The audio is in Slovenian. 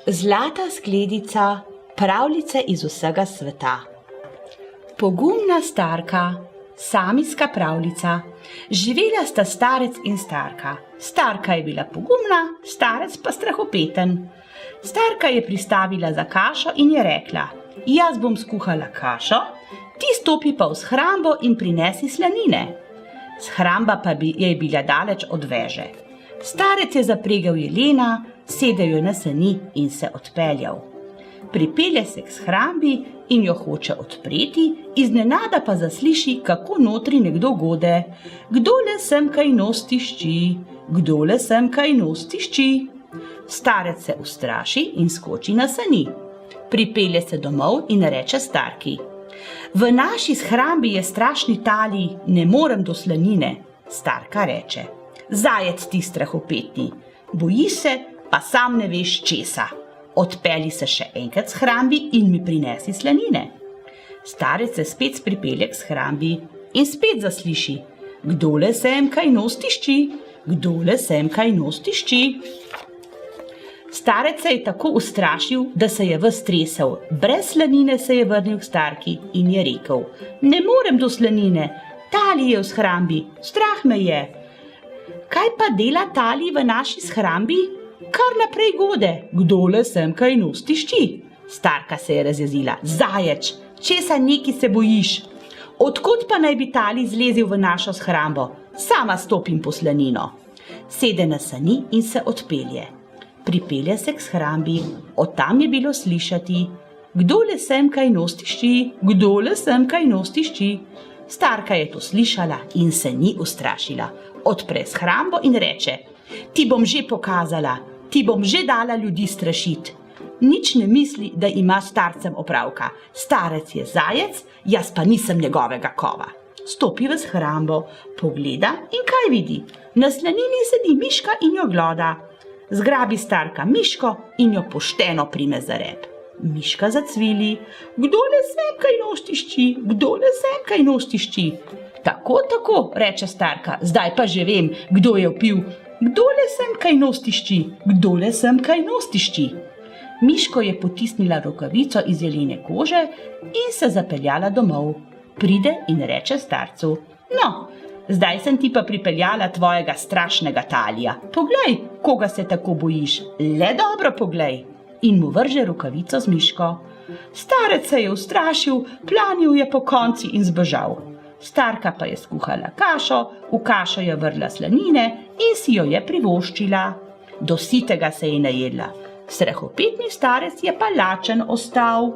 Zlata skledica, pravljice iz vsega sveta. Pogumna starka, samijska pravljica. Živela sta starec in starka. Starka je bila pogumna, starec pa strahopeten. Starka je pristavila za kašo in je rekla: jaz bom skuhala kašo, ti stopi pa v shrambo in prinesi slanine. Shramba pa je bila daleč od veže. Starec je zapregel jelena, sedel jo na sani in se odpeljal. Pripelje se k shrambi in jo hoče odpreti, iznenada pa zasliši, kako notri nekdo gode: kdole sem kaj nos tišči, kdole sem kaj nos tišči. Starec se ustraši in skoči na sani. Pripelje se domov in reče starki: v naši shrambi je strašni tali, ne morem do slanine. Starka reče: zajec ti strahopetni, bojiš se, pa sam ne veš česa. Odpelji se še enkrat k shrambi in mi prinesi slanine. Starec se spet pripelje k shrambi in spet zasliši: kdole sem kaj nos tišči, kdole sem kaj nos tišči. Starec se je tako ustrašil, da se je ves tresel. Brez slanine se je vrnil k starki in je rekel: ne morem do slanine, tali je v shrambi, strah me je. Kaj pa dela tali v naši shrambi? Kar naprej gode: kdole sem kaj nos tišči. Starka se je razjezila: zajec, česa neki se bojiš? Odkot pa naj bi tali zlezel v našo shrambo? Sama stopim po slanino. Sede na sani in se odpelje. Pripelje se k shrambi, od tam je bilo slišati: kdole sem kaj nos tišči, kdole sem kaj nos tišči. Starka je to slišala in se ni ustrašila. Odpre shrambo in reče: ti bom že pokazala, ti bom že dala ljudi strašit. Nič ne misli, da ima s starcem opravka. Starec je zajec, jaz pa nisem njegovega kova. Stopi v shrambo, pogleda in kaj vidi? Na slanini sedi miška in jo gloda. Zgrabi starka miško in jo pošteno prime za rep. Miška zacvili: kdole sem kaj nos tišči, kdole sem kaj nos tišči. Tako, tako, reče starka, zdaj pa že vem, kdo je vpil: kdole sem kaj nos tišči, kdole sem kaj nos tišči. Miško je potisnila rokavico iz jelene kože in se zapeljala domov. Pride in reče starcu: no, zdaj sem ti pa pripeljala tvojega strašnega talija. Poglej, koga se tako bojiš, le dobro poglej. In mu vrže rokavico z miško. Starec se je ustrašil, planil je po konci in zbežal. Starka pa je skuhala kašo, v kašo je vrla slanine in si jo je privoščila. Do sitega se je najedla. Strahopetni starec je pa lačen ostal.